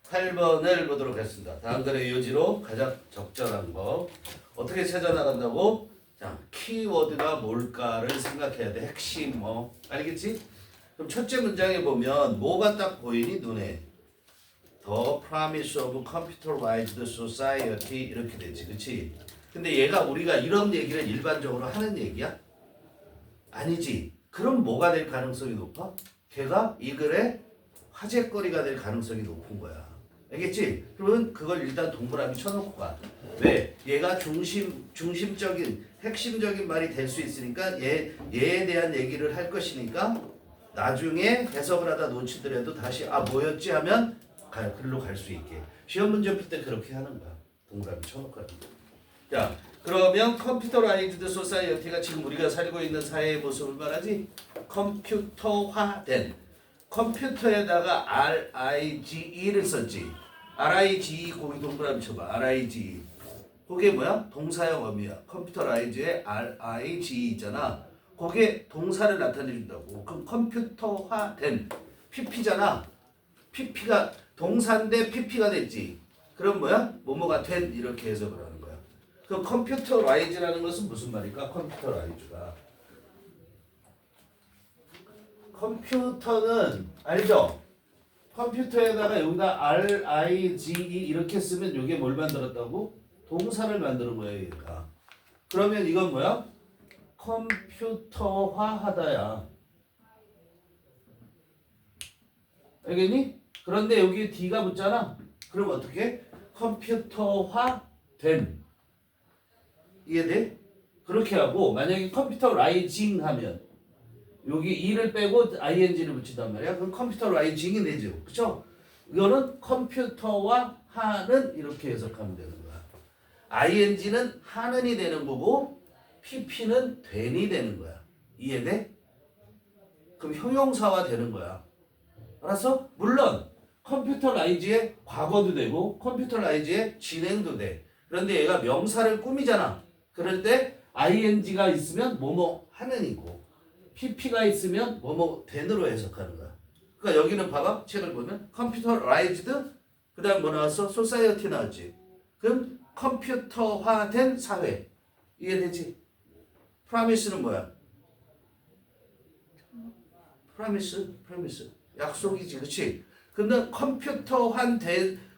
8번을 보도록 하겠습니다. 다음 글의 요지로 가장 적절한 거 어떻게 찾아나간다고? 자, 키워드가 뭘까를 생각해야 돼. 핵심 뭐 알겠지? 그럼 첫째 문장에 보면 뭐가 딱 보이니 눈에? The promise of computerized society 이렇게 되지, 그렇지? 근데 얘가 우리가 이런 얘기를 일반적으로 하는 얘기야? 아니지. 그럼 뭐가 될 가능성이 높아? 걔가 이 글의 화제거리가 될 가능성이 높은 거야. 알겠지? 그러면 그걸 일단 동그라미 쳐놓고 가. 왜? 얘가 중심적인, 핵심적인 말이 될 수 있으니까 얘에 대한 얘기를 할 것이니까 나중에 해석을 하다 놓치더라도 다시 뭐였지 하면 글로 갈 수 있게. 시험 문제 풀 때 그렇게 하는 거야. 동그라미 쳐놓고 하는 거야. 자, 그러면 컴퓨터라이즈드 소사이어티가 지금 우리가 살고 있는 사회의 모습을 말하지? 컴퓨터화된 컴퓨터에다가 RIGE를 썼지. RIGE 거기 동그라미 쳐봐. RIGE. 그게 뭐야? 동사형 어미야. 컴퓨터라이즈에 RIGE 있잖아. 그게 동사를 나타내준다고. 그럼 컴퓨터화된 PP잖아. PP가 동사인데 PP가 됐지. 그럼 뭐야? 뭐뭐가 된 이렇게 해석을 하는 거야. 그 컴퓨터라이즈라는 것은 무슨 말일까? 컴퓨터라이즈가 컴퓨터는 알죠? 컴퓨터에다가 여기다 RIGE 이렇게 쓰면 이게 뭘 만들었다고? 동사를 만드는 거야 얘가. 그러면 이건 뭐야? 컴퓨터화하다야. 알겠니? 그런데 여기 D가 붙잖아. 그럼 어떻게? 컴퓨터화된. 이해돼? 그렇게 하고 만약에 컴퓨터라이징 하면 여기 E를 빼고 ING를 붙인단 말이야. 그럼 컴퓨터라이징이 되죠. 그쵸? 이거는 컴퓨터와 하는 이렇게 해석하면 되는 거야. ING는 하는이 되는 거고 PP는 된이 되는 거야. 이해돼? 그럼 형용사화 되는 거야. 알았어? 물론 컴퓨터라이즈의 과거도 되고 컴퓨터라이즈의 진행도 돼. 그런데 얘가 명사를 꾸미잖아. 그럴 때 ING가 있으면 뭐뭐 하는이고 PP가 있으면 뭐뭐 된으로 해석하는 거야. 그러니까 여기는 봐봐. 책을 보면 컴퓨터라이즈드 그 다음 뭐 나왔어? 소사이어티 나왔지. 그럼 컴퓨터화된 사회. 이해되지? 프라미스는 뭐야? 프라미스 약속이지. 그치? 근데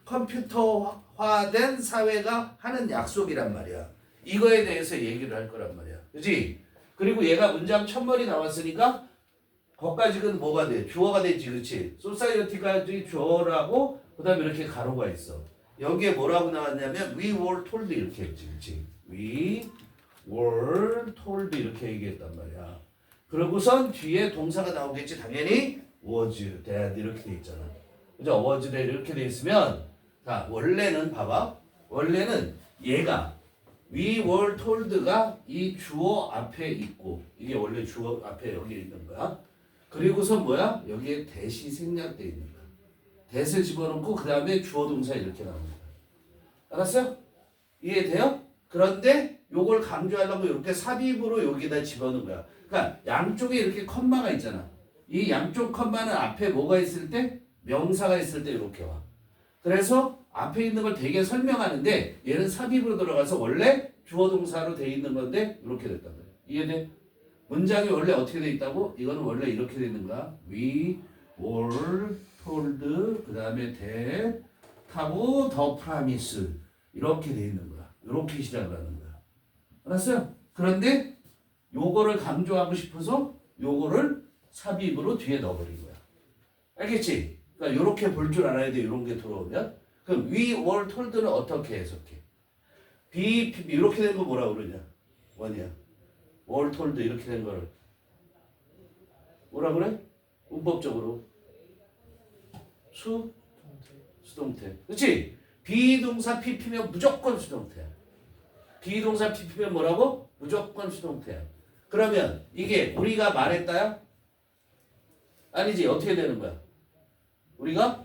컴퓨터화된 사회가 하는 약속이란 말이야. 이거에 대해서 얘기를 할 거란 말이야. 그치? 그리고 얘가 문장 첫머리 나왔으니까 거기까지는 뭐가 돼? 주어가 되지. 그치? 소사이어티까지 주어라고 그 다음에 이렇게 가로가 있어. 여기에 뭐라고 나왔냐면 we were told 이렇게 했지. 그치? we were told 이렇게 얘기했단 말이야. 그러고선 뒤에 동사가 나오겠지. 당연히 was, that 이렇게 돼 있잖아. 그죠? was, that 이렇게 돼 있으면 자 원래는 봐봐. 원래는 얘가 we were told가 이 주어 앞에 있고 이게 원래 주어 앞에 여기 있는 거야. 그리고서 뭐야? 여기에 that이 생략돼 있는 거야. that을 집어넣고 그 다음에 주어 동사 이렇게 나오는 거야. 알았어요? 이해돼요? 그런데 요걸 강조하려고 이렇게 삽입으로 여기다 집어넣은 거야. 그러니까 양쪽에 이렇게 컴마가 있잖아. 이 양쪽 컴마는 앞에 뭐가 있을 때? 명사가 있을 때 이렇게 와. 그래서 앞에 있는 걸 되게 설명하는데 얘는 삽입으로 들어가서 원래 주어 동사로 돼 있는 건데 이렇게 됐단 말이야. 이해돼? 문장이 원래 어떻게 돼 있다고? 이거는 원래 이렇게 돼 있는 거야. We were told 그 다음에 that 하고 the promise 이렇게 돼 있는 거야. 이렇게 시작을 하는 거야. 알았어요? 그런데 요거를 강조하고 싶어서 요거를 삽입으로 뒤에 넣어버린 거야. 알겠지? 그러니까 요렇게 볼 줄 알아야 돼. 이런 게 들어오면. 그럼 we were told는 어떻게 해석해? 이렇게 된 거 뭐라 그러냐? 원이야. were told 이렇게 된 거를 뭐라 그래? 문법적으로 수동태. 그렇지? 비동사 PP면 무조건 수동태야. 비동사 PP면 뭐라고? 무조건 수동태야. 그러면 이게 우리가 말했다야? 아니지. 어떻게 되는 거야? 우리가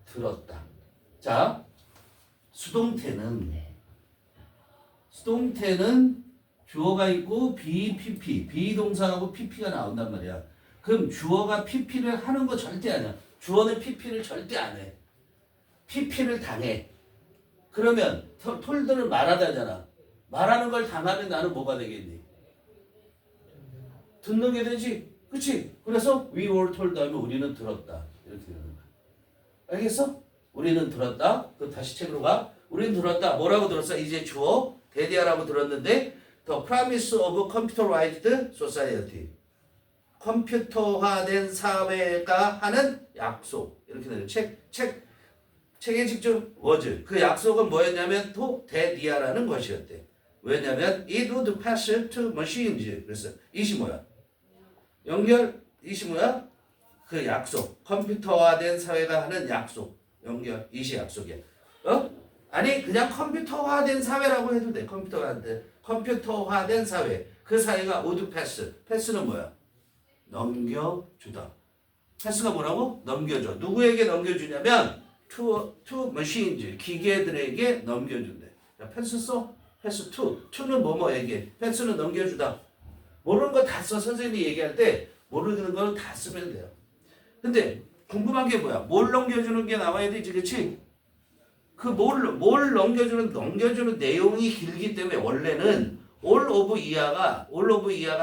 들었다. 자, 수동태는 주어가 있고 비동사하고 PP가 나온단 말이야. 그럼 주어가 PP를 하는 거 절대 아니야. 주어는 PP를 절대 안 해. PP를 당해. 그러면 톨드는 말하다잖아. 말하는 걸 당하면 나는 뭐가 되겠니? 듣는 게 되지. 그치? 그래서 we were told 하면 우리는 들었다. 이렇게 되는 거야. 알겠어? 우리는 들었다. 그럼 다시 책으로 가. 우리는 들었다. 뭐라고 들었어? 이제 주어 대디아라고 들었는데 The promise of computerized society. 컴퓨터화된 사회가 하는 약속. 이렇게 되는 책에 직접 was. 그 약속은 뭐였냐면 to 대디아라는 것이었대. 왜냐면 it would pass to machines. 그래서 이시 뭐야? 연결 이시 뭐야? 그 약속. 컴퓨터화된 사회가 하는 약속. 연결 이시 약속이야. 아니 그냥 컴퓨터화된 사회라고 해도 돼. 컴퓨터화된 사회. 그 사회가 would pass. 패스는 뭐야? 넘겨주다. 패스가 뭐라고? 넘겨줘. 누구에게 넘겨주냐면 to machines. 기계들에게 넘겨준대. 야, 패스 써? 패스 to는 뭐뭐에게. 패스는 넘겨주다. 모르는 거 다 써. 선생님이 얘기할 때 모르는 거 다 쓰면 돼요. 근데 궁금한 게 뭐야? 뭘 넘겨주는 게 나와야 되지, 그치? 그 뭘 넘겨주는 내용이 길기 때문에 원래는 all of 이하가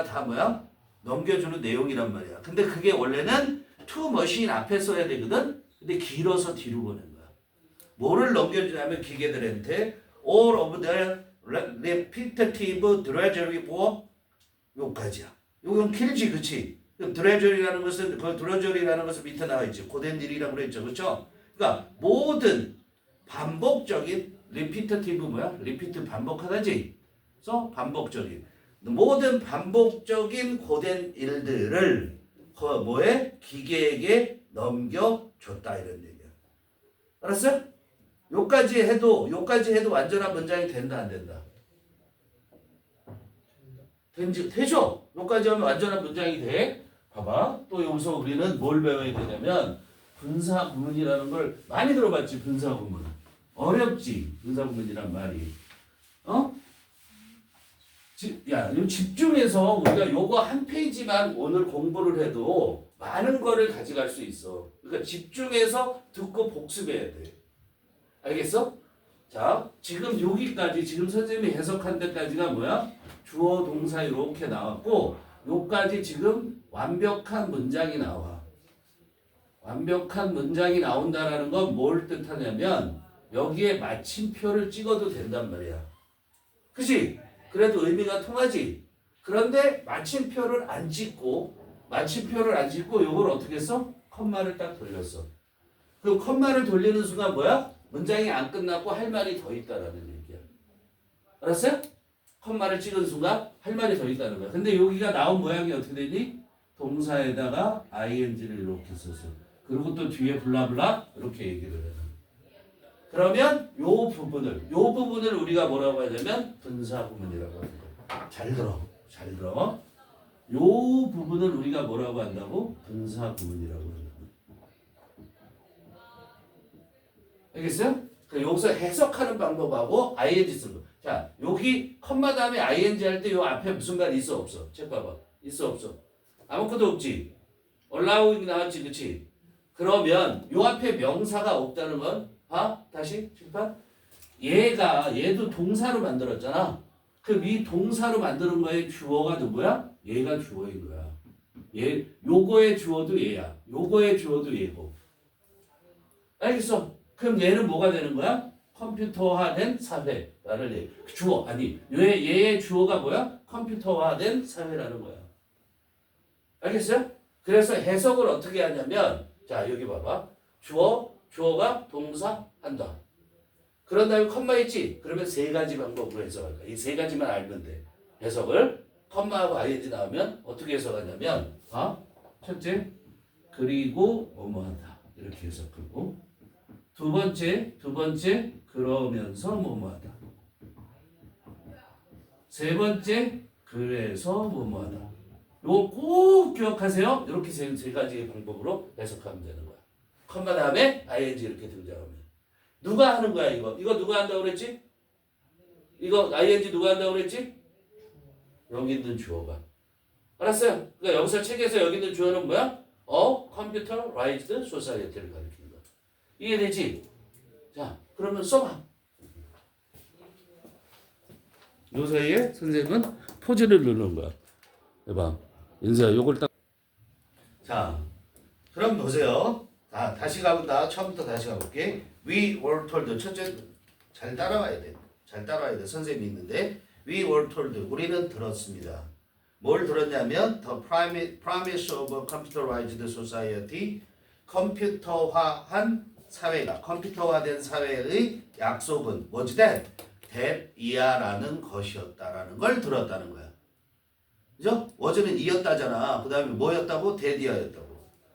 다 뭐야? 넘겨주는 내용이란 말이야. 근데 그게 원래는 to machine 앞에 써야 되거든? 근데 길어서 뒤로 보낸 거야. 뭐를 넘겨주냐면 기계들한테 all of the repetitive drudgery for 요까지야. 요건 길지, 그치? 드레저리라는 것은 그 드레저리라는 것은 밑에 나와 있지. 고된 일이라고 그랬죠, 그렇죠? 그러니까 모든 반복적인 리피터티브 뭐야? 리피트 반복하다지. 그래서 반복적인 모든 반복적인 고된 일들을 그 뭐에 기계에게 넘겨줬다 이런 얘기야. 알았어? 요까지 해도 완전한 문장이 된다 안 된다? 되죠? 요까지 하면 완전한 문장이 돼. 봐봐. 또 여기서 우리는 뭘 배워야 되냐면 분사구문이라는 걸 많이 들어봤지. 분사구문. 어렵지. 분사구문이란 말이. 집중해서 우리가 요거 한 페이지만 오늘 공부를 해도 많은 거를 가져갈 수 있어. 그러니까 집중해서 듣고 복습해야 돼. 알겠어? 자, 지금 여기까지 지금 선생님이 해석한 데까지가 뭐야? 주어 동사 이렇게 나왔고 요까지 지금 완벽한 문장이 나와. 완벽한 문장이 나온다라는 건 뭘 뜻하냐면 여기에 마침표를 찍어도 된단 말이야. 그치? 그래도 의미가 통하지? 그런데 마침표를 안 찍고 요걸 어떻게 써? 컴마를 딱 돌렸어. 그럼 컴마를 돌리는 순간 뭐야? 문장이 안 끝났고 할 말이 더 있다라는 얘기야. 알았어요? 컴마를 찍은 순간 할 말이 더 있다는 거야. 근데 여기가 나온 모양이 어떻게 되니? 동사에다가 ing를 이렇게 썼어. 그리고 또 뒤에 블라블라 이렇게 얘기를 해요. 그러면 요 부분을 우리가 뭐라고 하냐면 분사구문이라고 하는 거야. 잘 들어. 요 부분을 우리가 뭐라고 한다고? 분사구문이라고 하는 거야. 알겠어요? 여기서 해석하는 방법하고 ing 쓰는 거. 자, 여기 컴마 다음에 ing 할 때 요 앞에 무슨 말이 있어 없어? 책 봐봐. 있어 없어? 아무것도 없지. allowing 나왔지, 그치? 그러면 요 앞에 명사가 없다는 건 다시 칠판. 얘도 동사로 만들었잖아. 그럼 이 동사로 만드는 거에 주어가 누구야? 얘가 주어인 거야. 요거의 주어도 얘야. 요거의 주어도 얘고. 알겠어? 그럼 얘는 뭐가 되는 거야? 컴퓨터화된 사회라는 얘기. 주어 아니 얘의 주어가 뭐야? 컴퓨터화된 사회라는 거야. 알겠어요? 그래서 해석을 어떻게 하냐면 자 여기 봐봐. 주어가 동사 한다. 그런 다음에 컴마 있지? 그러면 세 가지 방법으로 해석할 거야. 이 세 가지만 알면 돼. 해석을 컴마하고 ing 나오면 어떻게 해석하냐면 첫째 그리고 뭐뭐한다 이렇게 해석하고 두 번째 그러면서 뭐뭐하다. 세 번째 그래서 뭐뭐하다. 요거 꼭 기억하세요. 이렇게 세 가지의 방법으로 해석하면 되는 거야. 컴마 다음에 ing 이렇게 등장하면 누가 하는 거야 이거 누가 한다고 그랬지? 이거 ing 누가 한다고 그랬지? 여기 있는 주어가. 알았어요? 그러니까 여기서 책에서 여기 있는 주어는 뭐야? computerized society를 가리키는 거야. 이해되지? 자, 그러면 써봐. 요 사이에 선생님은 포즈를 누르는 거야. 해봐. 인수야, 요걸 딱. 자, 그럼 보세요. 다시 가본다. 처음부터 다시 가볼게. We were told. 첫째, 잘 따라와야 돼. 잘 따라와야 돼. 선생님이 있는데. We were told. 우리는 들었습니다. 뭘 들었냐면 The promise of a computerized society. 컴퓨터화한 사회가, 컴퓨터화된 사회의 약속은 뭐지? that이야라는 것이었다라는 걸 들었다는 거야. 그죠? 어제는 이었다잖아. 그 다음에 뭐였다고? that이야였다고.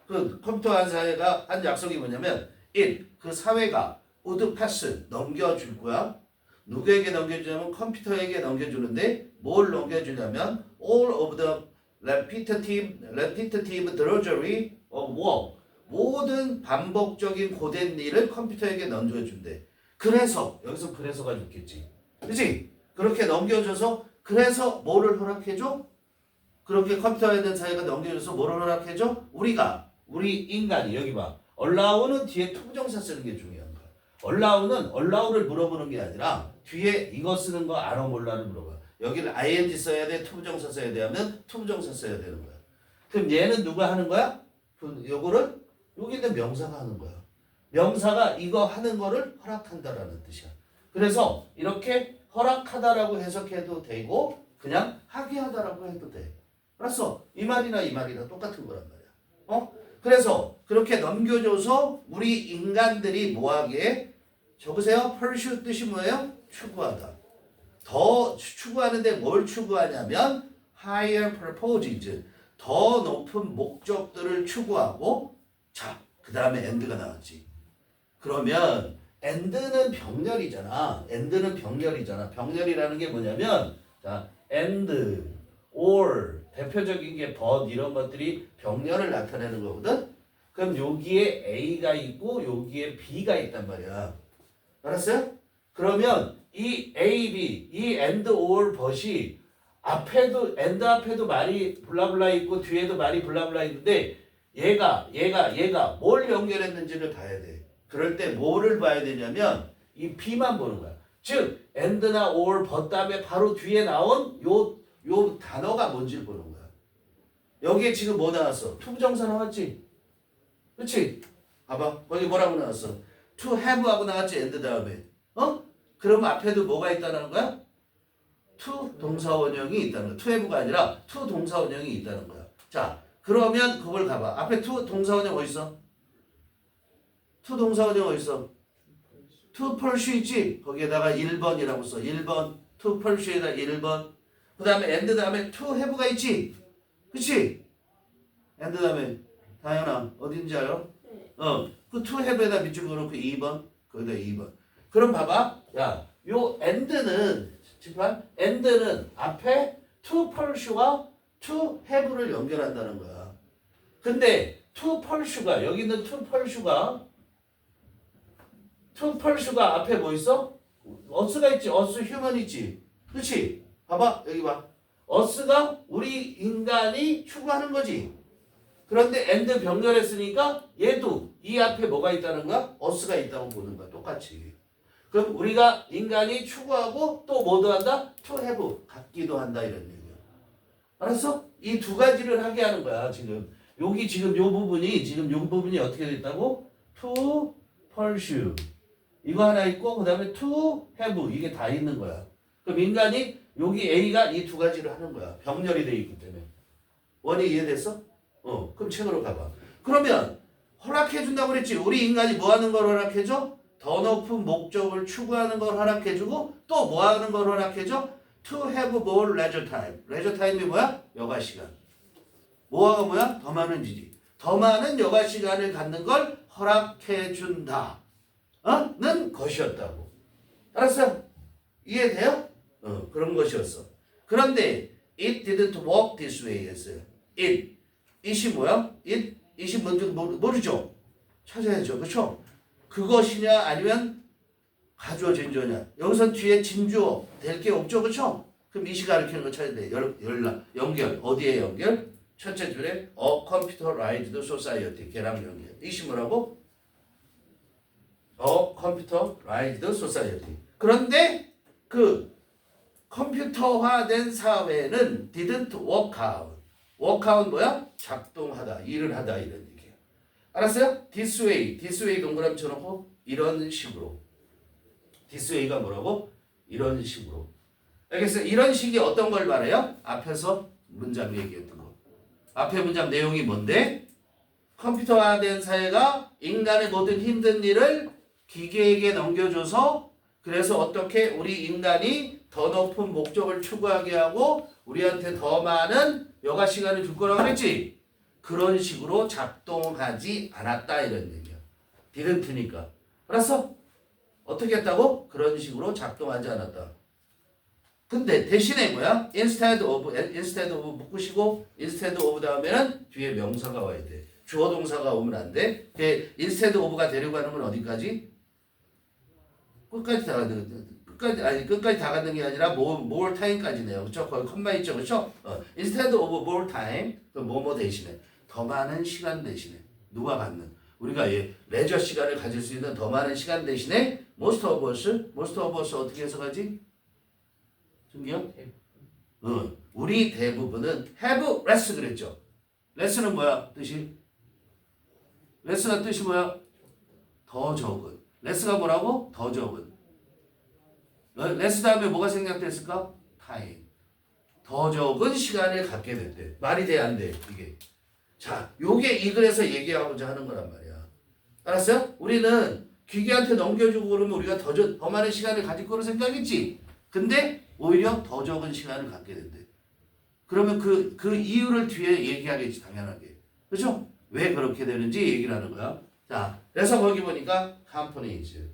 그 컴퓨터화한 사회가 한 약속이 뭐냐면 it, 그 사회가 would pass, 넘겨줄 거야. 누구에게 넘겨주냐면 컴퓨터에게 넘겨주는데 뭘 넘겨주냐면 all of the repetitive drudgery of work, 모든 반복적인 고된 일을 컴퓨터에게 넘겨준대. 그래서 여기서 그래서가 있겠지. 그치? 그렇게 넘겨줘서 그래서 뭐를 허락해줘? 그렇게 컴퓨터에 대한 사회가 넘겨줘서 뭐를 허락해줘? 우리 인간이 여기 봐. allow는 뒤에 투부정사 쓰는 게 중요한 거야. allow를 물어보는 게 아니라 뒤에 이거 쓰는 거 알아 몰라를 물어봐. 여기를 ing 써야 돼, 투부정사 써야 돼 하면 투부정사 써야 되는 거야. 그럼 얘는 누가 하는 거야? 요거를 여기 있는 명사가 하는 거야. 명사가 이거 하는 거를 허락한다라는 뜻이야. 그래서 이렇게 허락하다라고 해석해도 되고 그냥 하게 하다라고 해도 돼. 알았어? 이 말이나 똑같은 거란 말이야. 그래서 그렇게 넘겨줘서 우리 인간들이 뭐하게? 적으세요. pursue 뜻이 뭐예요? 추구하다. 더 추구하는데 뭘 추구하냐면 higher purposes, 더 높은 목적들을 추구하고. 자, 그 다음에 and가 나왔지. 그러면 and는 병렬이잖아. 병렬이라는 게 뭐냐면 자, and, or, 대표적인 게 but 이런 것들이 병렬을 나타내는 거거든. 그럼 여기에 A가 있고 여기에 B가 있단 말이야. 알았어요? 그러면 이 A, B, 이 and, or, but이 앞에도 and 앞에도 말이 블라블라 있고 뒤에도 말이 블라블라 있는데 얘가 뭘 연결했는지를 봐야 돼. 그럴 때 뭐를 봐야 되냐면 이 B만 보는 거야. 즉 and나 or, but 다음에 바로 뒤에 나온 요 단어가 뭔지를 보는 거야. 여기에 지금 뭐 나왔어? 투부정사 나왔지? 그렇지? 봐봐. 거기 뭐라고 나왔어? to have 하고 나왔지? and 다음에. 그럼 앞에도 뭐가 있다는 거야? to 동사원형이 있다는 거야. to have가 아니라 to 동사원형이 있다는 거야. 자, 그러면 그걸 가봐. 앞에 to 동사원형 어디 있어? to 동사원형 어디 있어? to pursue 있지? 거기에다가 1번이라고 써. 1번. to pursue에다 1번. 그 다음에 and 다음에 to have가 있지? 그치? and 다음에 다현아 어딘지 알아? 그 to have에다 밑줄 그어놓고 2번. 거기다 2번. 그럼 봐봐. 야, 요 and는 앞에 to pursue와 to have를 연결한다는 거야. 근데 to pursue가 여기 있는 to pursue가 앞에 뭐 있어? us가 있지. us human 있지. 그렇지? 봐봐. 여기 봐. us가 우리 인간이 추구하는 거지. 그런데 and 병렬했으니까 얘도 이 앞에 뭐가 있다는 거야? us가 있다고 보는 거야. 똑같이. 그럼 우리가 인간이 추구하고 또 뭐도 한다? to have 갖기도 한다 이런 얘기야. 알았어? 이 두 가지를 하게 하는 거야. 지금 여기 지금 요 부분이 어떻게 됐다고? to pursue 이거 하나 있고 그 다음에 to have 이게 다 있는 거야. 그럼 인간이 여기 A가 이 두 가지를 하는 거야. 병렬이 돼 있기 때문에. 원이 이해됐어? 그럼 책으로 가봐. 그러면 허락해준다고 그랬지. 우리 인간이 뭐 하는 걸 허락해줘? 더 높은 목적을 추구하는 걸 허락해주고 또 뭐 하는 걸 허락해줘? To have more leisure time. leisure time이 뭐야? 여가 시간. 뭐가 뭐야? 더 많은 지지. 더 많은 여가 시간을 갖는 걸 허락해준다. 는 것이었다고. 알았어요? 이해돼요? 그런 것이었어. 그런데 it didn't work this way 했어요. it이 뭐야? it이 뭔지 모르죠? 찾아야죠. 그렇죠? 그것이냐 아니면 가주어 진주어냐. 여기선 뒤에 진주어 될 게 없죠. 그렇죠? 그럼 it이 가리키는 거 찾아야 돼. 연결. 어디에 연결? 첫째 줄에 a computerized society 걔랑 연결. 이시 뭐라고? a computerized society. 그런데 그 컴퓨터화된 사회는 didn't work out. work out 뭐야? 작동하다, 일을 하다 이런 얘기야. 알았어요? this way 동그라미 쳐놓고 이런 식으로. this way가 뭐라고? 이런 식으로. 알겠어요? 이런 식이 어떤 걸 말해요? 앞에서 문장 얘기했던 거. 앞에 문장 내용이 뭔데? 컴퓨터화된 사회가 인간의 모든 힘든 일을 기계에게 넘겨줘서 그래서 어떻게 우리 인간이 더 높은 목적을 추구하게 하고 우리한테 더 많은 여가 시간을 줄 거라고 그랬지? 그런 식으로 작동하지 않았다 이런 얘기야. didn't니까. 알았어? 어떻게 했다고? 그런 식으로 작동하지 않았다. 근데 대신에 뭐야? instead of 묶으시고 instead of 다음에는 뒤에 명사가 와야 돼. 주어 동사가 오면 안 돼. instead of가 데리고 가는 건 어디까지? 끝까지 다 가는 끝까지 다 가는 게 아니라 more time까지네요. 그렇죠? 거기 컴마 있죠. 그렇죠? instead of more time 그 뭐뭐 대신에 더 많은 시간 대신에 누가 갖는 우리가 레저 시간을 가질 수 있는 더 많은 시간 대신에 most of us 어떻게 해석하지? 준기요? 우리 대부분은 have less 그랬죠. less는 뭐야? 뜻이? less가 뜻이 뭐야? 더 적은. less가 뭐라고? 더 적은. less 다음에 뭐가 생략됐을까? time. 더 적은 시간을 갖게 됐대. 말이 돼, 안 돼? 이게. 자, 요게 이 글에서 얘기하고자 하는 거란 말이야. 알았어요? 우리는 기계한테 넘겨주고 그러면 우리가 더 많은 시간을 가질 거로 생각했지. 근데 오히려 더 적은 시간을 갖게 된대. 그러면 그 이유를 뒤에 얘기하겠지, 당연하게. 그렇죠? 왜 그렇게 되는지 얘기를 하는 거야. 자, 그래서 거기 보니까 companies.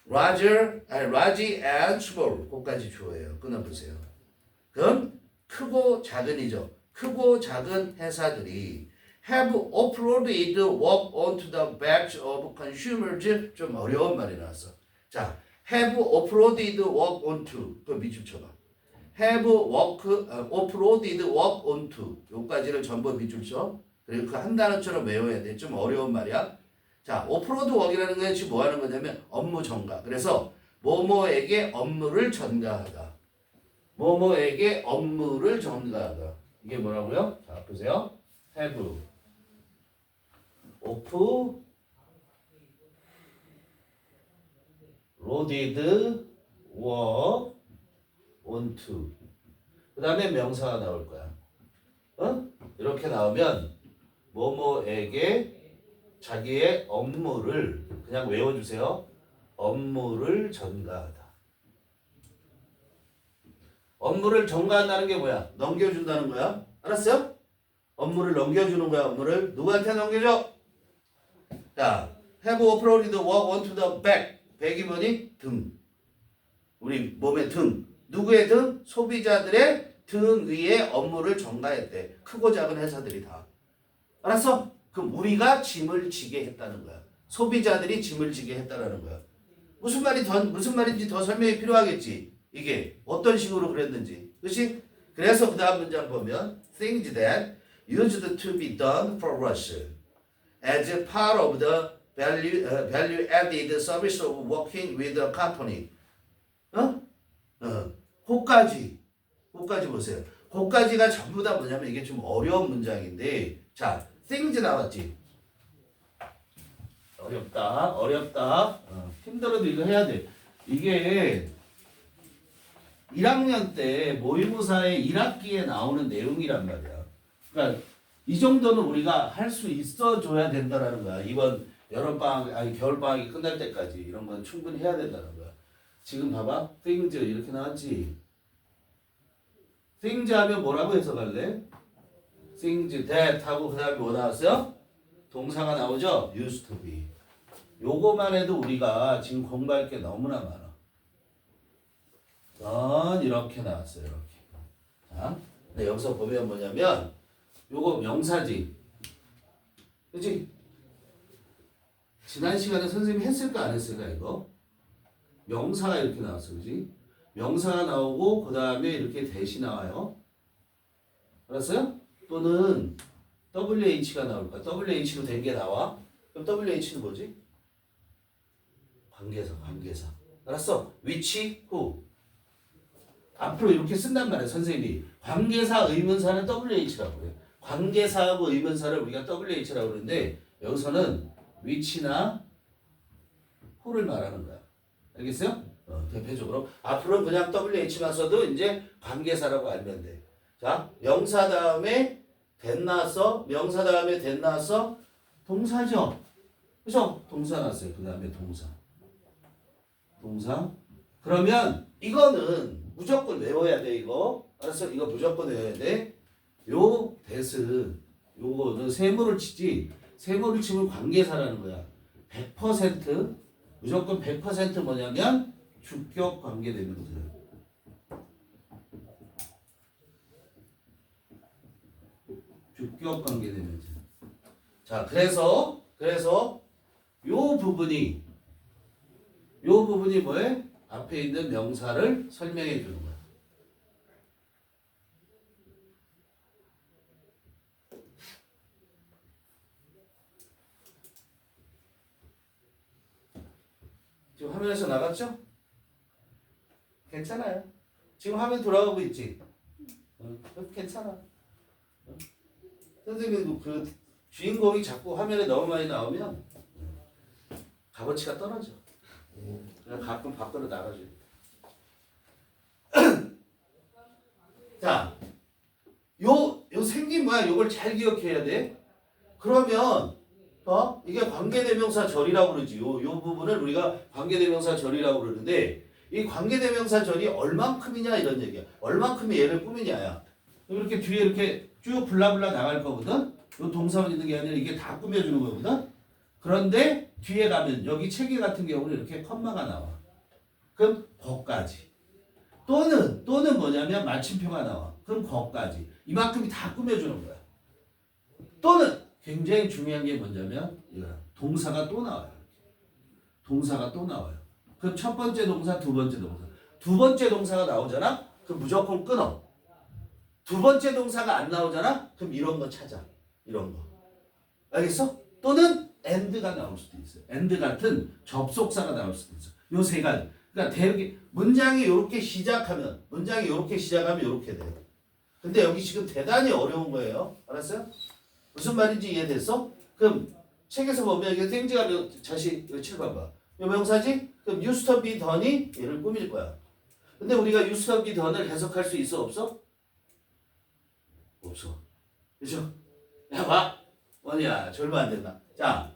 large and small. 그것까지 주어예요. 끊어보세요. 그럼 크고 작은이죠. 크고 작은 회사들이 have offloaded work onto the backs of consumers. 좀 어려운 말이 나왔어. 자, have offloaded work onto. 그 밑줄 쳐봐. have offloaded work onto. 요까지를 전부 밑줄 쳐. 그리고 그 한 단어처럼 외워야 돼. 좀 어려운 말이야. 자, 오프로드 웍이라는 건 지금 뭐 하는 거냐면 업무 전가. 그래서 뭐뭐에게 업무를 전가하다. 뭐뭐에게 업무를 전가하다. 이게 뭐라고요? 자, 보세요. have offloaded work onto. 그 다음에 명사가 나올 거야. 이렇게 나오면 뭐뭐에게 자기의 업무를 그냥 외워주세요. 업무를 전가하다. 업무를 전가한다는 게 뭐야? 넘겨준다는 거야. 알았어요? 업무를 넘겨주는 거야. 업무를 누구한테 넘겨줘? 자, have offloaded work onto the back. back이 뭐니? 등. 우리 몸의 등. 누구의 등? 소비자들의 등 위에 업무를 전가했대. 크고 작은 회사들이 다. 알았어? 그럼 우리가 짐을 지게 했다는 거야. 소비자들이 짐을 지게 했다라는 거야. 무슨 말인지 더 설명이 필요하겠지. 이게 어떤 식으로 그랬는지. 그렇지? 그래서 그 다음 문장 보면 things that used to be done for us as part of the value added service of working with a company. 거기까지 보세요. 거기까지가 전부 다 뭐냐면 이게 좀 어려운 문장인데 자, things 나왔지. 어렵다. 힘들어도 이거 해야 돼. 이게 1학년 때 모의고사의 1학기에 나오는 내용이란 말이야. 그러니까 이 정도는 우리가 할 수 있어줘야 된다라는 거야. 이번 겨울방학이 끝날 때까지 이런 건 충분히 해야 된다는 거야. 지금 봐봐. things 이렇게 나왔지. things 하면 뭐라고 해석할래? things that 하고 그 다음에 뭐 나왔어요? 동사가 나오죠? used to be. 요거만 해도 우리가 지금 공부할 게 너무나 많아. 이렇게 나왔어요. 이렇게. 자, 근데 여기서 보면 뭐냐면 요거 명사지. 그치? 지난 시간에 선생님이 했을까 안 했을까 이거? 명사가 이렇게 나왔어. 그치? 명사가 나오고 그 다음에 이렇게 대시 나와요. 알았어요? 또는 WH가 나올 거야. WH로 된 게 나와. 그럼 WH는 뭐지? 관계사, 관계사. 알았어? which, who. 앞으로 이렇게 쓴단 말이야, 선생님이. 관계사 의문사는 WH라고 해요. 관계사하고 의문사를 우리가 WH라고 그러는데 여기서는 which나 who를 말하는 거야. 알겠어요? 대표적으로. 앞으로는 그냥 WH만 써도 이제 관계사라고 알면 돼. 자, 명사 다음에 that 나왔어. 명사 다음에 that 나왔어. 동사죠. 그죠? 동사 나왔어요. 그 다음에 동사. 동사. 그러면 이거는 무조건 외워야 돼, 이거. 알았어? 이거 무조건 외워야 돼. 요 that은 요거는 세모를 치지. 세모를 치면 관계사라는 거야. 100% 무조건 100% 뭐냐면 주격 관계대명사. 주격 관계대명사. 자, 그래서 요 부분이 뭐에? 앞에 있는 명사를 설명해 주는 거야. 지금 화면에서 나갔죠? 괜찮아요. 지금 화면 돌아가고 있지? 괜찮아. 선생님 그 주인공이 자꾸 화면에 너무 많이 나오면 값어치가 떨어져. 그냥 가끔 밖으로 나가줘. 자, 요 생긴 모양 요걸 잘 기억해야 돼. 그러면 이게 관계대명사 절이라고 그러지. 요 부분을 우리가 관계대명사 절이라고 그러는데 이 관계대명사 절이 얼만큼이냐 이런 얘기야. 얼만큼이 얘를 꾸미냐야. 이렇게 뒤에 이렇게 쭉 블라블라 나갈 거거든. 요 동사만 있는 게 아니라 이게 다 꾸며주는 거거든. 그런데 뒤에 가면 여기 체계 같은 경우는 이렇게 컴마가 나와. 그럼 거까지. 또는 뭐냐면 마침표가 나와. 그럼 거까지. 이만큼이 다 꾸며주는 거야. 또는 굉장히 중요한 게 뭐냐면 동사가 또 나와요. 동사가 또 나와요. 그럼 첫 번째 동사, 두 번째 동사. 두 번째 동사가 나오잖아? 그럼 무조건 끊어. 두 번째 동사가 안 나오잖아? 그럼 이런 거 찾아. 이런 거. 알겠어? 또는 and가 나올 수도 있어요. and 같은 접속사가 나올 수도 있어. 요 세 가지. 그러니까 문장이 이렇게 시작하면 이렇게 돼요. 근데 여기 지금 대단히 어려운 거예요. 알았어요? 무슨 말인지 이해됐어? 그럼 책에서 보면 이게 생지가 자시 이거 7봐봐. 이 명사지? 그럼 used to be done이 얘를 꾸밀 거야. 근데 우리가 used to be done을 해석할 수 있어 없어? 없어. 그죠? 야 봐. 뭐냐 절반 안 된다. 자,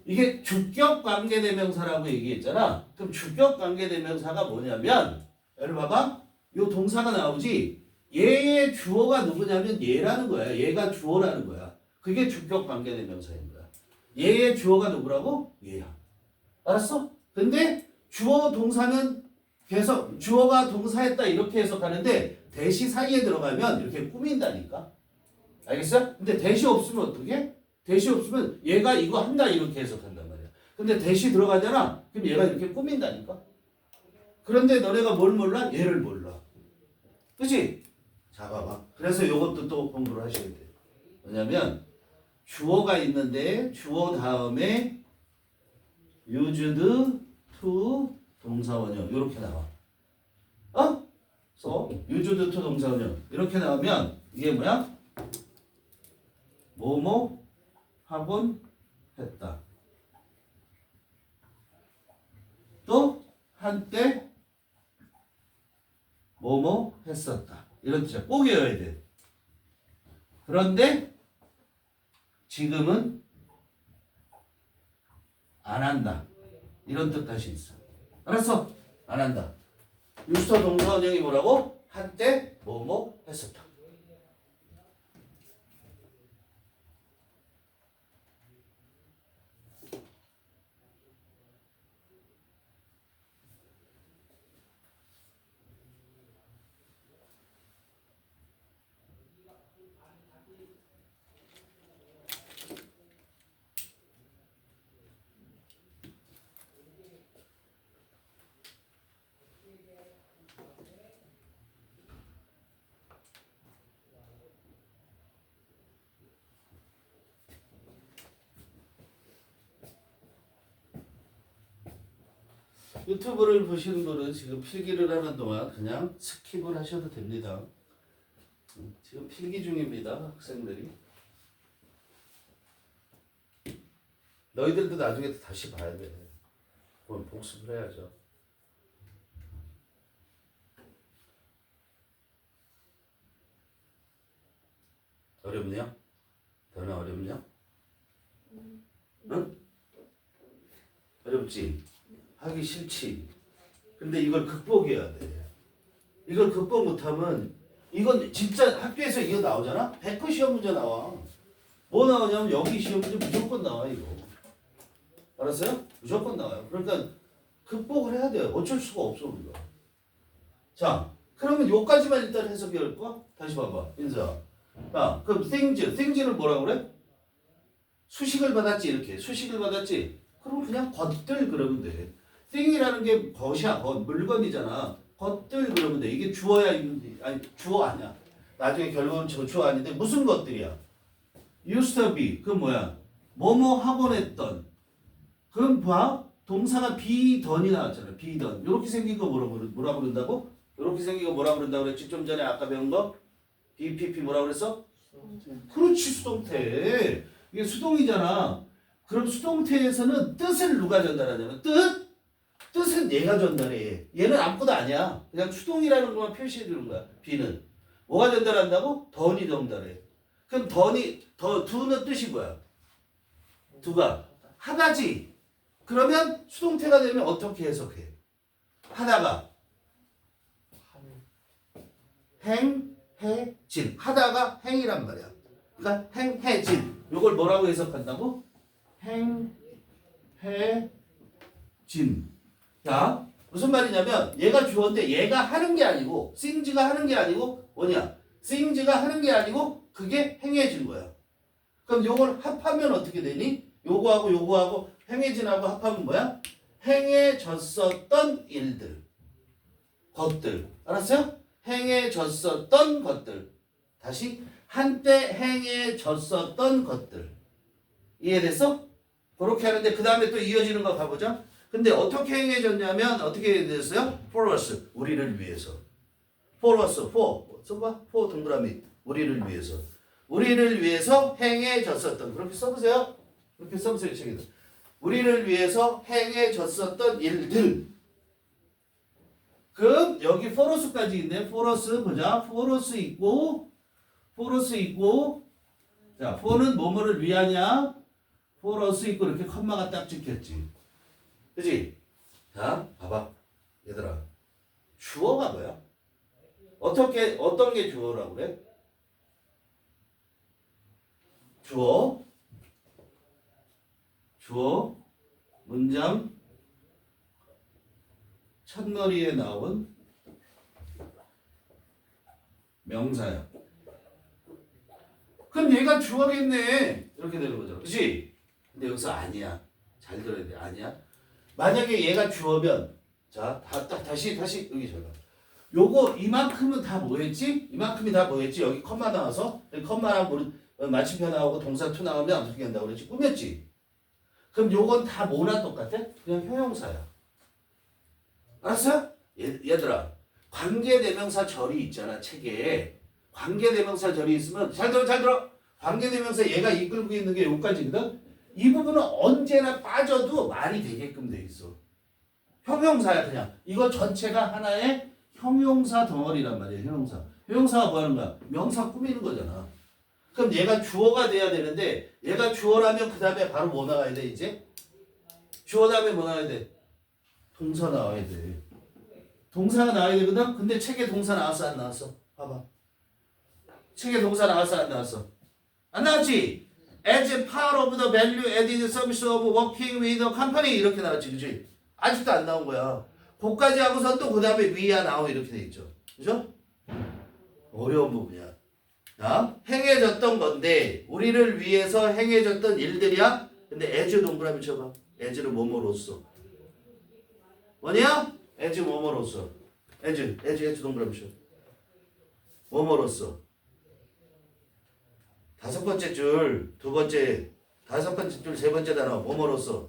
이게 주격 관계대명사라고 얘기했잖아. 그럼 주격 관계대명사가 뭐냐면 여러분 봐봐. 요 동사가 나오지. 얘의 주어가 누구냐면 얘라는 거야. 얘가 주어라는 거야. 그게 주격 관계대명사인 거야. 얘의 주어가 누구라고? 얘야. 알았어? 근데 주어 동사는 계속 주어가 동사했다 이렇게 해석하는데 대시 사이에 들어가면 이렇게 꾸민다니까. 알겠어? 근데 대시 없으면 어떻게? 대시 없으면 얘가 이거 한다 이렇게 해석한단 말이야. 근데 대시 들어가잖아. 그럼 얘가 이렇게 꾸민다니까. 그런데 너네가 뭘 몰라? 얘를 몰라. 그치? 자, 봐봐. 그래서 이것도 또 공부를 하셔야 돼. 뭐냐면 주어가 있는데 주어 다음에 used to 동사원형 이렇게 나와. used to 동사원형 이렇게 나오면 이게 뭐야? 뭐뭐 하곤 했다. 또 한때 뭐뭐 했었다. 이런 뜻이야. 꼭 외워야 돼. 그런데 지금은 안 한다. 이런 뜻까지 있어. 알았어? 안 한다. 유스터 동사원형이 뭐라고? 한때 뭐뭐 했었다. 유튜브를 보시는 분은 지금 필기를 하는 동안 그냥 스킵을 하셔도 됩니다. 지금 필기 중입니다, 학생들이. 너희들도 나중에 다시 봐야 돼. 그건 복습을 해야죠. 어렵냐? 더는 어렵냐? 응? 어렵지? 하기 싫지? 근데 이걸 극복해야 돼. 이걸 극복 못하면 이건 진짜 학교에서 이거 나오잖아? 100% 시험 문제 나와. 뭐 나오냐면 여기 시험 문제 무조건 나와 이거. 알았어요? 무조건 나와요. 그러니까 극복을 해야 돼요. 어쩔 수가 없어 우리가. 자, 그러면 요까지만 일단 해석해 볼 거야? 다시 봐봐, 인사. 자, 그럼 things는 뭐라고 그래? 수식을 받았지 이렇게. 수식을 받았지. 그럼 그냥 것들 그러면 돼. thing이라는 게 것이야, 물건이잖아. 것들 그러면 돼. 이게 주어야 아니 주어 아니야. 나중에 결국은 저 주어 아닌데 무슨 것들이야? used to be 그 뭐야? 뭐뭐 하곤 했던. 그럼 봐. 동사가 be done이 나왔잖아. be done. 이렇게 생긴 거 뭐라 부른다고? 이렇게 생긴 거 뭐라 부른다고 그랬지? 좀 전에 아까 배운 거? BPP 뭐라 그랬어? 그렇지, 수동태. 이게 수동이잖아. 그럼 수동태에서는 뜻을 누가 전달하냐면 뜻은 얘가 전달해. 얘는 아무것도 아니야. 그냥 수동이라는 것만 표시해 주는 거야. B는. 뭐가 전달한다고? 던이 전달해. 그럼 두는 뜻이 뭐야? 두가. 하다지. 그러면 수동태가 되면 어떻게 해석해? 하다가 행해진. 하다가 행이란 말이야. 그러니까 행해진. 요걸 뭐라고 해석한다고? 행해진. 자, 무슨 말이냐면 얘가 주어인데 얘가 하는 게 아니고 things가 하는 게 아니고 뭐냐? things가 하는 게 아니고 그게 행해진 거야. 그럼 요걸 합하면 어떻게 되니? 요거하고 행해진하고 합하면 뭐야? 행해졌었던 일들. 것들. 알았어요? 행해졌었던 것들. 다시 한때 행해졌었던 것들. 이해됐어? 그렇게 하는데 그 다음에 또 이어지는 거 가보자. 근데 어떻게 행해졌냐면 어떻게 됐어요? For us. 우리를 위해서. For us. for. 써봐. for 동그라미. 우리를 위해서. 우리를 위해서 행해졌었던. 그렇게 써보세요. 그렇게 써보세요. 책에도. 우리를 위해서 행해졌었던 일들. 그럼 여기 for us까지 있네. for us 보자. for us 있고 자, for는 뭐뭐를 위하냐? for us 있고 이렇게 컴마가 딱 찍혔지. 그치? 자, 봐봐. 얘들아. 주어가 뭐야? 어떤 게 주어라고 그래? 주어, 문장, 첫머리에 나온 명사야. 그럼 얘가 주어겠네. 이렇게 되는 거죠. 그치? 근데 여기서 아니야. 잘 들어야 돼. 아니야. 만약에 얘가 주어면, 자, 다시 여기 잘 봐. 요거 이만큼은 다 뭐였지? 이만큼이 다 뭐였지? 여기 컴마 나와서 컴마랑 마침표 나오고 동사 투 나오면 어떻게 한다고 그랬지? 꾸몄지? 그럼 요건 다 뭐나 똑같아? 그냥 형용사야. 알았어요? 얘들아, 관계대명사 절이 있잖아, 책에. 관계대명사 절이 있으면 잘 들어. 관계대명사 얘가 이끌고 있는 게 여기까지거든. 이 부분은 언제나 빠져도 말이 되게끔 돼 있어. 형용사야 그냥. 이거 전체가 하나의 형용사 덩어리란 말이야. 형용사가 뭐 하는 거야? 명사 꾸미는 거잖아. 그럼 얘가 주어가 돼야 되는데 얘가 주어라면 그 다음에 바로 뭐 나와야 돼 이제? 주어 다음에 뭐 나와야 돼? 동사 나와야 돼. 동사가 나와야 되거든? 근데 책에 동사 나왔어 안 나왔어? 봐봐. 책에 동사 나왔어 안 나왔어? 안 나왔지? As part of the value added service of working with a company 이렇게 나왔지, 그치? 아직도 안 나온 거야. 그까지 하고서 또 그 다음에 위야 나오 이렇게 돼 있죠. 그죠? 어려운 부분이야. 자, 행해졌던 건데 우리를 위해서 행해졌던 일들이야. 근데 as 동그라미 쳐봐. as를 뭐뭐로써. 뭐냐? as 뭐뭐로써. as 동그라미 쳐. 뭐뭐로써. 다섯 번째 줄, 두 번째, 다섯 번째 줄, 세 번째 단어 뭐뭐로써.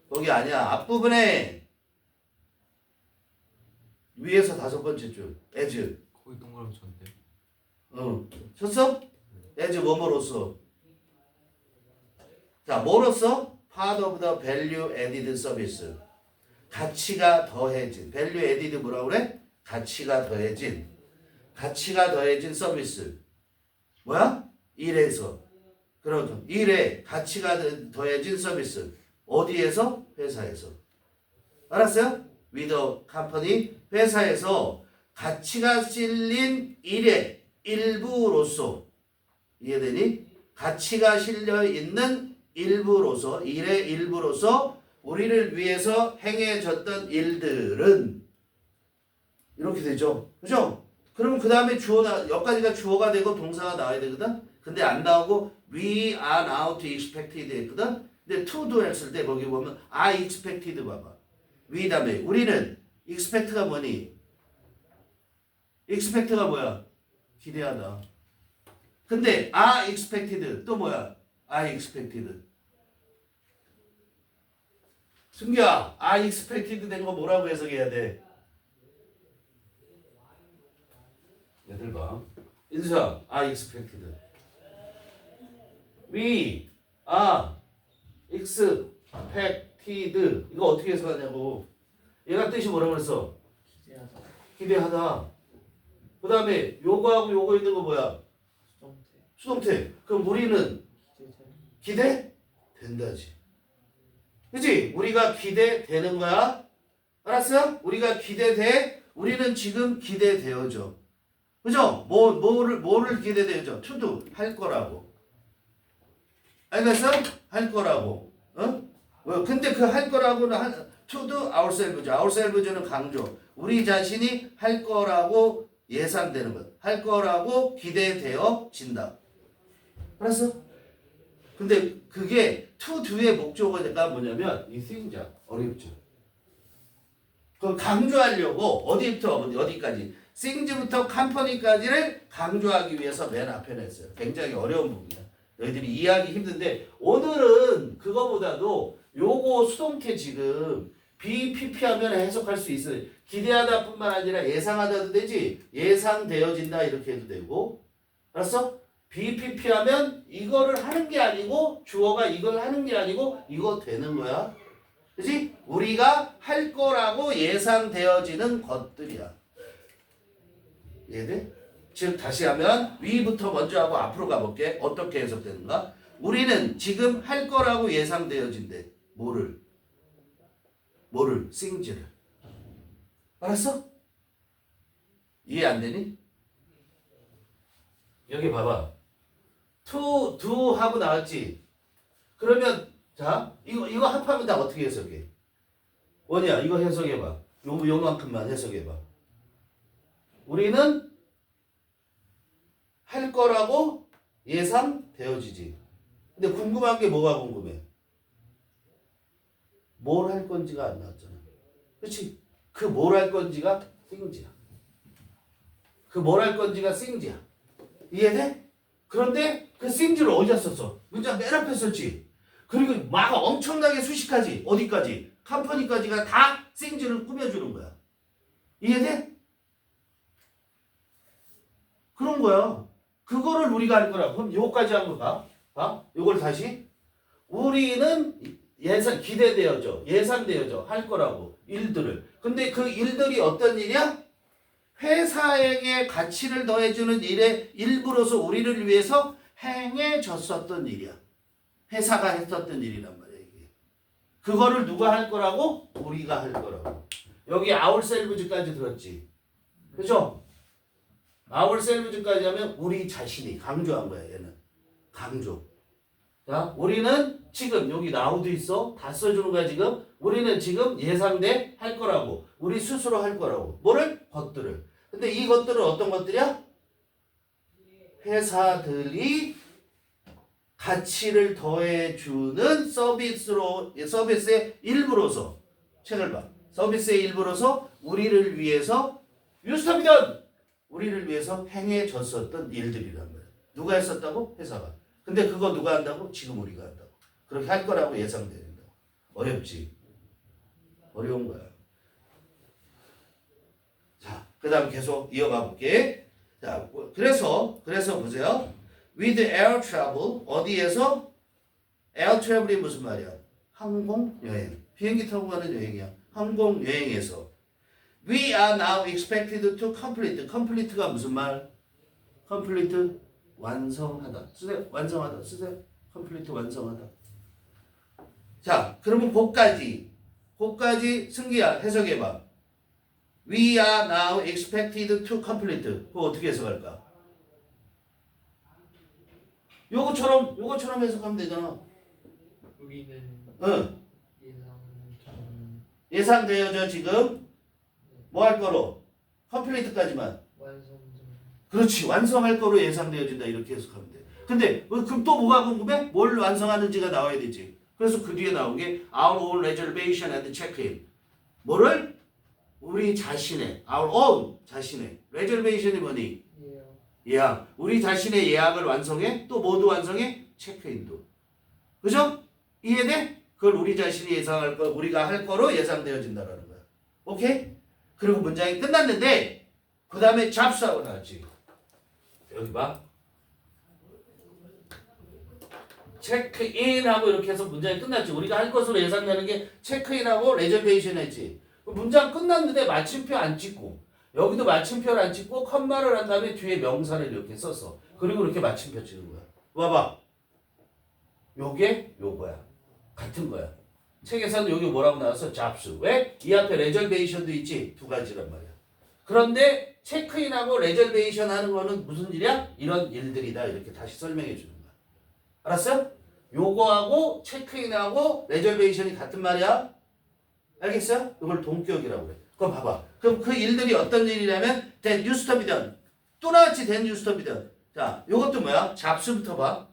거기 아니야. 앞부분에 위에서 다섯 번째 줄 as. 거의 동그라미 쳤는데. 쳤어? as 뭐뭐로써? 자, 뭐로써? part of the value added service. 가치가 더해진. value added 뭐라고 그래? 가치가 더해진. 가치가 더해진 서비스. 뭐야? 일에서. 그럼 일에 가치가 더해진 서비스. 어디에서? 회사에서. 알았어요? with a company. 회사에서 가치가 실린 일의 일부로서. 이해되니? 가치가 실려 있는 일부로서, 일의 일부로서 우리를 위해서 행해졌던 일들은 이렇게 되죠. 그죠? 그러면 그 다음에 여기까지가 주어가 되고 동사가 나와야 되거든? 근데 안 나오고 we are now to expected 했거든? 근데 to do 했을 때 거기 보면 I expected 봐봐. we 다음에 우리는 expect가 뭐니? expect가 뭐야? 기대하다. 근데 are expected 또 뭐야? I expected. 승규야, I expected 된 거 뭐라고 해석해야 돼? 얘들 봐. 인수야, I expected. We are expected. 이거 어떻게 해석하냐고. 얘가 뜻이 뭐라고 그랬어? 기대하다. 기대하다. 그 다음에 요거하고 요거 있는 거 뭐야? 수동태. 그럼 우리는 기대된다지. 그치? 우리가 기대되는 거야. 알았어? 우리가 기대돼. 우리는 지금 기대되어져. 그죠? 뭐를 기대되어져? to 할 거라고. 알겠어? 할 거라고. 근데 그 할 거라고는 to do ourselves. ourselves는 강조. 우리 자신이 할 거라고 예상되는 것. 할 거라고 기대되어진다. 알았어? 근데 그게 to do의 목적어가 뭐냐면 이 thing자. 어렵죠. 그걸 강조하려고 어디부터 어디까지 things부터 company까지를 강조하기 위해서 맨 앞에 냈어요. 굉장히 어려운 부분이야. 너희들이 이해하기 힘든데 오늘은 그거보다도 요거 수동태 지금 BPP 하면 해석할 수 있어요. 기대하다 뿐만 아니라 예상하다도 되지. 예상되어진다 이렇게 해도 되고. 알았어? BPP 하면 이거를 하는 게 아니고 주어가 이걸 하는 게 아니고 이거 되는 거야. 그치? 우리가 할 거라고 예상되어지는 것들이야. 이해돼? 즉 다시 하면 위부터 먼저 하고 앞으로 가볼게. 어떻게 해석되는가? 우리는 지금 할 거라고 예상되어진대. 뭐를? things를. 알았어? 이해 안 되니? 여기 봐봐. to do 하고 나왔지? 그러면 자 이거 합하면 다 어떻게 해석해? 원이야 이거 해석해봐. 요만큼만 해석해봐. 우리는 할 거라고 예상되어지지. 근데 궁금한 게 뭐가 궁금해? 뭘 할 건지가 안 나왔잖아. 그렇지? 그 뭘 할 건지가 things야. 그 뭘 할 건지가 things야. 이해돼? 그런데 그 things를 어디다 썼어? 문장 맨 앞에 썼지. 그리고 막 엄청나게 수식하지. 어디까지? 컴퍼니까지가 다 things를 꾸며주는 거야. 이해돼? 그런 거야. 그거를 우리가 할 거라고. 그럼 요거까지 한 거가. 봐. 요걸 다시. 우리는 기대되어져. 예상되어져. 할 거라고. 일들을. 근데 그 일들이 어떤 일이야? 회사에게 가치를 더해주는 일의 일부로서 우리를 위해서 행해졌었던 일이야. 회사가 했었던 일이란 말이야. 이게. 그거를 누가 할 거라고? 우리가 할 거라고. 여기 ourselves까지 들었지. 그죠? ourselves까지 하면 우리 자신이 강조한 거야. 얘는. 강조. 자, 우리는 지금 여기 now도 있어. 다 써주는 거야 지금. 우리는 지금 예상돼 할 거라고. 우리 스스로 할 거라고. 뭐를? 것들을. 근데 이 것들은 어떤 것들이야? 회사들이 가치를 더해주는 서비스의 일부로서. 책을 봐. 서비스의 일부로서 우리를 위해서 유스타비던 우리를 위해서 행해졌었던 일들이란 말이야. 누가 했었다고? 회사가. 근데 그거 누가 한다고? 지금 우리가 한다고. 그렇게 할 거라고 예상된다고. 어렵지? 어려운 거야. 그 다음 계속 이어가 볼게. 자, 그래서 보세요. With air travel, 어디에서? air travel이 무슨 말이야? 항공 여행. 비행기 타고 가는 여행이야. 항공 여행에서. We are now expected to complete. complete가 무슨 말? complete 완성하다. 쓰세요. 완성하다. 쓰세요. complete 완성하다. 자, 그러면 고까지 승기야 해석해봐. We are now expected to complete. 그거 어떻게 해석할까? 요거처럼 해석하면 되잖아. 우리는 응. 예상 예상되어져 지금 뭐 할 거로? 컴플리트까지만. 완성 그렇지. 완성할 거로 예상되어진다. 이렇게 해석하면 돼. 근데 그럼 또 뭐가 궁금해? 뭘 완성하는지가 나와야 되지. 그래서 그 뒤에 나온 게 our own reservation and check-in. 뭐를? 우리 자신의 our own 자신의 reservation이 뭐니? 예약. 우리 자신의 예약을 완성해? 또 모두 완성해? 체크인도. 그죠? 이해돼? 그걸 우리 자신이 예상할 거, 우리가 할 거로 예상되어진다라는 거야. 오케이? 그리고 문장이 끝났는데 그 다음에 잡사하고 나왔지. 여기 봐. 체크인하고 이렇게 해서 문장이 끝났지. 우리가 할 것으로 예상되는 게 체크인하고 레저베이션 했지. 문장 끝났는데 마침표 안 찍고 여기도 마침표를 안 찍고 컴마를 한 다음에 뒤에 명사를 이렇게 썼어. 그리고 이렇게 마침표 찍은 거야. 봐봐. 요게 요거야. 같은 거야. 책에서는 여기 뭐라고 나왔어? 잡수. 왜? 이 앞에 레저베이션도 있지. 두 가지란 말이야. 그런데 체크인하고 레저베이션 하는 거는 무슨 일이야? 이런 일들이다. 이렇게 다시 설명해 주는 거야. 알았어요? 요거하고 체크인하고 레저베이션이 같은 말이야. 알겠어요? 이걸 동격이라고 그래. 그럼 봐봐. 그럼 그 일들이 어떤 일이냐면 that used to be done. 또 나왔지. that used to be done. 자, 요것도 뭐야? 잡수부터 봐.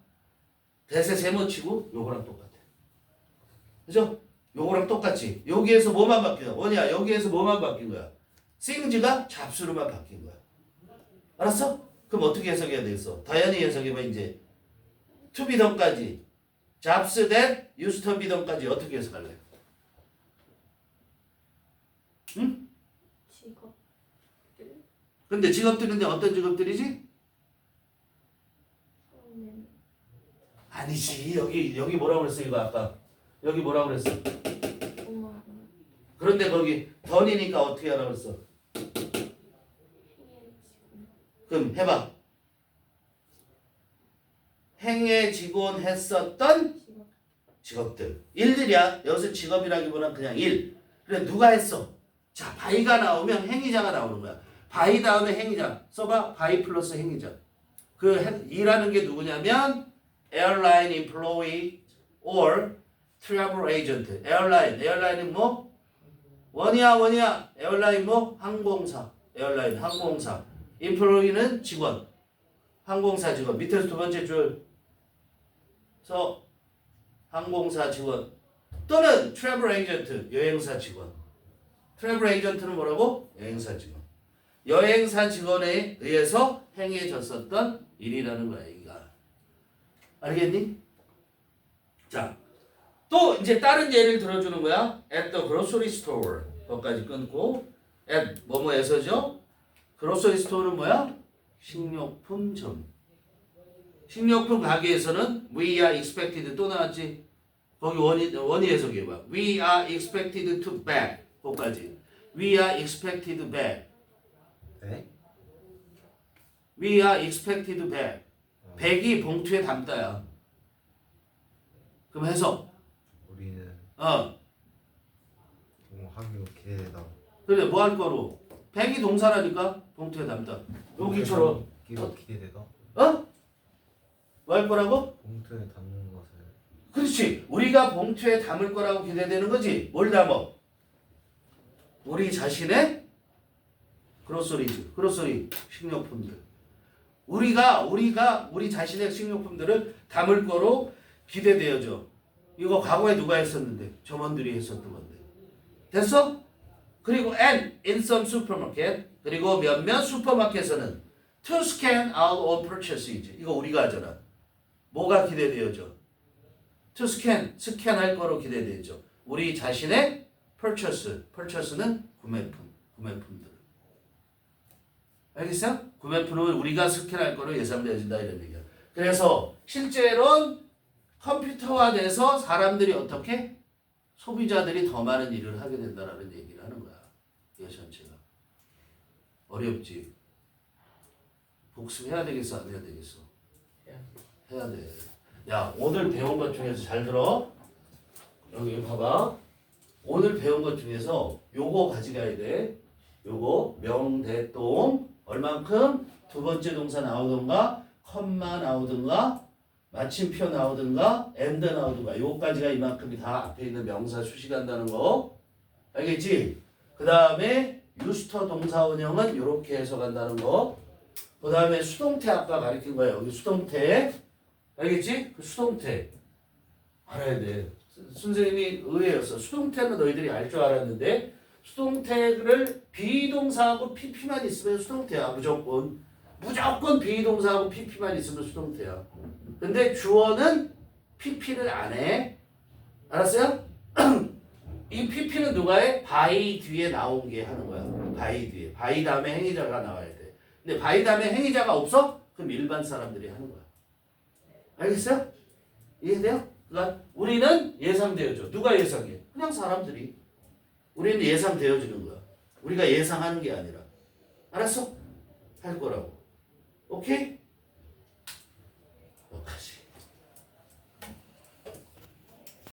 대세 세모치고 요거랑 똑같아. 그죠? 요거랑 똑같지. 여기에서 뭐만 바뀐 거야? 뭐냐? 여기에서 뭐만 바뀐 거야? things가 잡수로만 바뀐 거야. 알았어? 그럼 어떻게 해석해야 되겠어? 다연히 해석해봐 이제. to be done까지. 잡수 that used to be done까지 어떻게 해석할래? 응? 직업들? 근데 직업들인데 어떤 직업들이지? 아니지. 여기 뭐라고 그랬어 이거 아까. 여기 뭐라고 그랬어? 그런데 거기 던이니까 어떻게 하라고 그랬어? 그럼 해봐. 행해지곤 했었던 직업들. 일들이야. 여기서 직업이라기보다는 그냥 일. 그래 누가 했어? 자, 바이가 나오면 행위자가 나오는 거야. 바이 다음에 행위자. 써봐. 바이 플러스 행위자. 그 일하는 게 누구냐면 airline employee or travel agent. 에어라인은 뭐? 원이야. 에어라인 뭐? 항공사. 에어라인 항공사. employee는 직원. 항공사 직원. 밑에서 두 번째 줄서 항공사 직원. 또는 travel agent. 여행사 직원. 트래블 에이전트는 뭐라고? 여행사 직원. 여행사 직원에 의해서 행해졌었던 일이라는 거야, 여기가. 알겠니? 자, 또 이제 다른 예를 들어주는 거야. At the grocery store. 거기까지 끊고 at 뭐뭐에서죠? grocery store는 뭐야? 식료품점. 식료품 가게에서는 we are expected 또 나왔지? 거기 원이 해석해봐. We are expected to bag. 거기까지. We are expected back. 네? We are expected back. 백이 봉투에 담다야. 그럼 해석. 우리는 어. 동학교 기대다. 그래 뭐 할 거로? 백이 동사라니까 봉투에 담다. 여기처럼. 기대되다. 어? 뭐 할 거라고? 봉투에 담는 것을. 그렇지. 우리가 봉투에 담을 거라고 기대되는 거지. 뭘 담어? 우리 자신의 그로서리 식료품들. 우리가 우리 자신의 식료품들을 담을 거로 기대되어져. 이거 과거에 누가 했었는데? 점원들이 했었던 건데. 됐어? 그리고 and in some supermarket. 그리고 몇몇 슈퍼마켓에서는 to scan out all purchases. 이거 우리가 하잖아. 뭐가 기대되어져? to 스캔할 거로 기대되어져. 우리 자신의 purchase는 구매품들. 알겠어? 구매품은 우리가 스캔할 거로 예상되어진다 이런 얘기야. 그래서 실제로는 컴퓨터화돼서 사람들이 어떻게 소비자들이 더 많은 일을 하게 된다라는 얘기를 하는 거야. 이 전체가 어렵지. 복습해야 되겠어 안 해야 되겠어? 해야 돼. 야 오늘 배운 것 중에서 잘 들어. 여기 봐봐. 오늘 배운 것 중에서 요거 가져가야 돼. 요거 명대동 얼만큼 두 번째 동사 나오던가 컴마 나오던가 마침표 나오든가 엔드 나오든가 요까지가 이만큼이 다 앞에 있는 명사 수식한다는 거 알겠지? 그 다음에 유스터 동사원형은 이렇게 해석한다는 거. 그 다음에 수동태 아까 가르친 거야. 여기 수동태 알겠지? 그 수동태 알아야 돼. 선생님이 의외였어. 수동태는 너희들이 알 줄 알았는데 수동태를 비동사하고 pp만 있으면 수동태야. 무조건 비동사하고 pp만 있으면 수동태야. 근데 주어는 pp를 안 해. 알았어요? 이 pp는 누가 해? by 뒤에 나온 게 하는 거야. by 뒤에. by 다음에 행위자가 나와야 돼. 근데 by 다음에 행위자가 없어? 그럼 일반 사람들이 하는 거야. 알겠어요? 이해돼요? 그러니까 우리는 예상되어져. 누가 예상해? 그냥 사람들이. 우리는 예상되어지는 거야. 우리가 예상하는 게 아니라. 알았어? 할 거라고. 오케이?